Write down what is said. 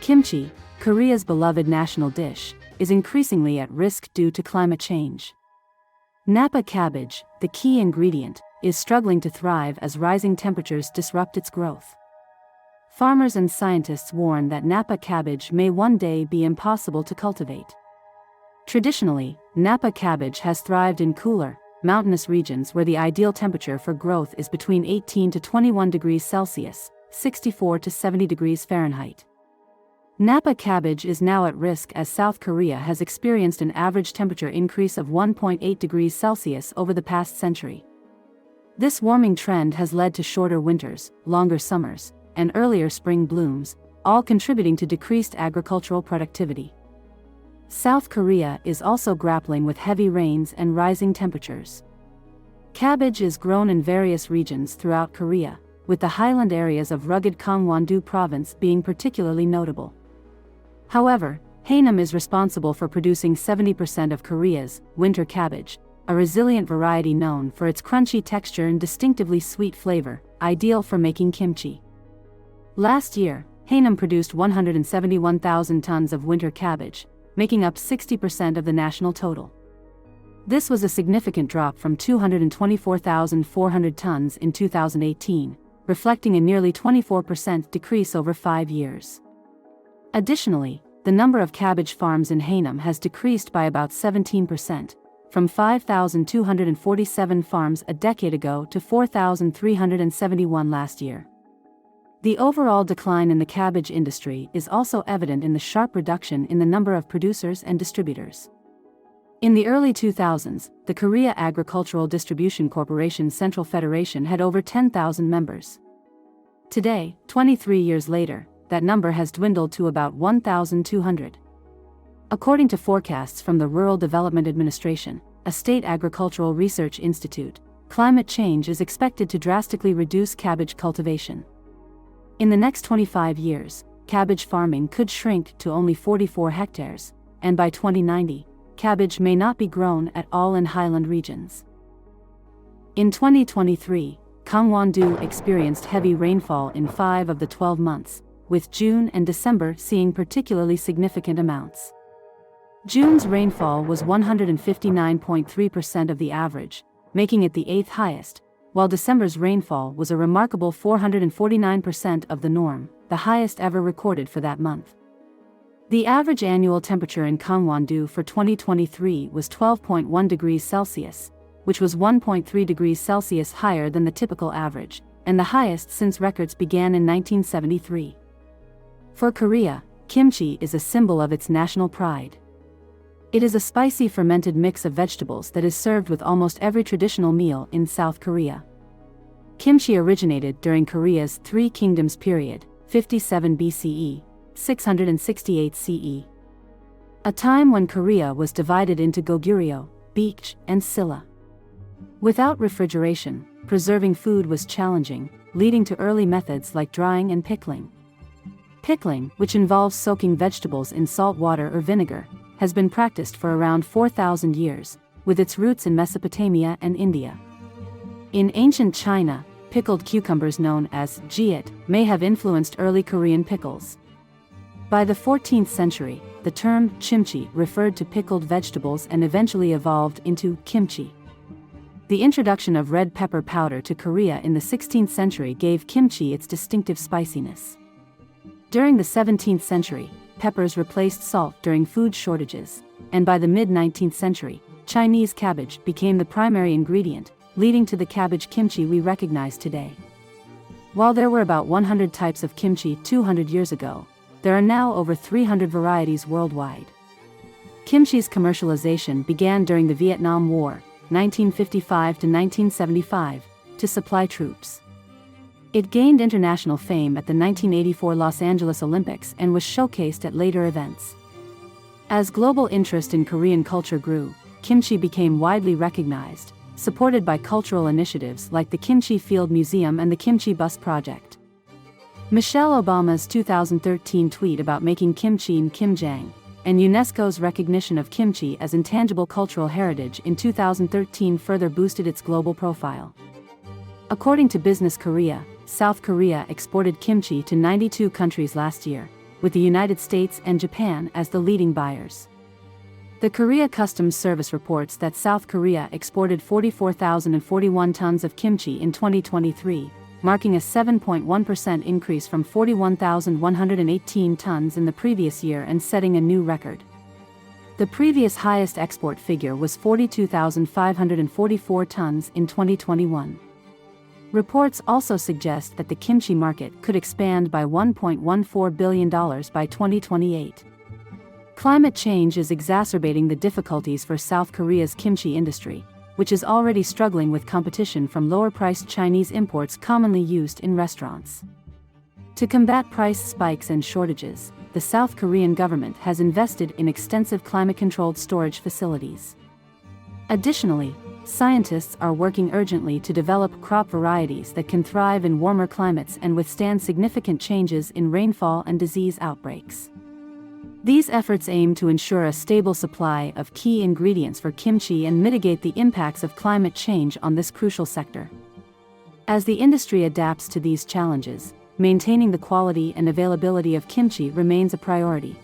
Kimchi, Korea's beloved national dish, is increasingly at risk due to climate change. Napa cabbage, the key ingredient, is struggling to thrive as rising temperatures disrupt its growth. Farmers and scientists warn that Napa cabbage may one day be impossible to cultivate. Traditionally, Napa cabbage has thrived in cooler, mountainous regions where the ideal temperature for growth is between 18 to 21 degrees Celsius, 64 to 70 degrees Fahrenheit. Napa cabbage is now at risk as South Korea has experienced an average temperature increase of 1.8 degrees Celsius over the past century. This warming trend has led to shorter winters, longer summers, and earlier spring blooms, all contributing to decreased agricultural productivity. South Korea is also grappling with heavy rains and rising temperatures. Cabbage is grown in various regions throughout Korea, with the highland areas of rugged Gangwon-do province being particularly notable. However, Haenam is responsible for producing 70% of Korea's winter cabbage, a resilient variety known for its crunchy texture and distinctively sweet flavor, ideal for making kimchi. Last year, Haenam produced 171,000 tons of winter cabbage, making up 60% of the national total. This was a significant drop from 224,400 tons in 2018, reflecting a nearly 24% decrease over 5 years. Additionally, the number of cabbage farms in Haenam has decreased by about 17%, from 5,247 farms a decade ago to 4,371 last year. The overall decline in the cabbage industry is also evident in the sharp reduction in the number of producers and distributors. In the early 2000s, the Korea Agricultural Distribution Corporation Central Federation had over 10,000 members. Today, 23 years later, that number has dwindled to about 1,200. According to forecasts from the Rural Development Administration, a state agricultural research institute, climate change is expected to drastically reduce cabbage cultivation. In the next 25 years, cabbage farming could shrink to only 44 hectares, and by 2090, cabbage may not be grown at all in highland regions. In 2023, Gangwon-do experienced heavy rainfall in 5 of the 12 months, with June and December seeing particularly significant amounts. June's rainfall was 159.3% of the average, making it the 8th highest, while December's rainfall was a remarkable 449% of the norm, the highest ever recorded for that month. The average annual temperature in Gangwon-do for 2023 was 12.1 degrees Celsius, which was 1.3 degrees Celsius higher than the typical average, and the highest since records began in 1973. For Korea, kimchi is a symbol of its national pride. It is a spicy fermented mix of vegetables that is served with almost every traditional meal in South Korea. Kimchi originated during Korea's Three Kingdoms period, 57 BCE, 668 CE. A time when Korea was divided into Goguryeo, Beach, and Silla. Without refrigeration, preserving food was challenging, leading to early methods like drying and pickling. Pickling, which involves soaking vegetables in salt water or vinegar, has been practiced for around 4,000 years, with its roots in Mesopotamia and India. In ancient China, pickled cucumbers known as jiat may have influenced early Korean pickles. By the 14th century, the term chimchi referred to pickled vegetables and eventually evolved into kimchi. The introduction of red pepper powder to Korea in the 16th century gave kimchi its distinctive spiciness. During the 17th century, peppers replaced salt during food shortages, and by the mid-19th century, Chinese cabbage became the primary ingredient, leading to the cabbage kimchi we recognize today. While there were about 100 types of kimchi 200 years ago, there are now over 300 varieties worldwide. Kimchi's commercialization began during the Vietnam War, 1955 to 1975, to supply troops. It gained international fame at the 1984 Los Angeles Olympics and was showcased at later events. As global interest in Korean culture grew, kimchi became widely recognized, supported by cultural initiatives like the Kimchi Field Museum and the Kimchi Bus Project. Michelle Obama's 2013 tweet about making kimchi in Kimjang, and UNESCO's recognition of kimchi as intangible cultural heritage in 2013 further boosted its global profile. According to Business Korea, South Korea exported kimchi to 92 countries last year, with the United States and Japan as the leading buyers. The Korea Customs Service reports that South Korea exported 44,041 tons of kimchi in 2023, marking a 7.1% increase from 41,118 tons in the previous year and setting a new record. The previous highest export figure was 42,544 tons in 2021. Reports also suggest that the kimchi market could expand by $1.14 billion by 2028. Climate change is exacerbating the difficulties for South Korea's kimchi industry, which is already struggling with competition from lower-priced Chinese imports commonly used in restaurants. To combat price spikes and shortages, the South Korean government has invested in extensive climate-controlled storage facilities. Additionally, scientists are working urgently to develop crop varieties that can thrive in warmer climates and withstand significant changes in rainfall and disease outbreaks. These efforts aim to ensure a stable supply of key ingredients for kimchi and mitigate the impacts of climate change on this crucial sector. As the industry adapts to these challenges, maintaining the quality and availability of kimchi remains a priority.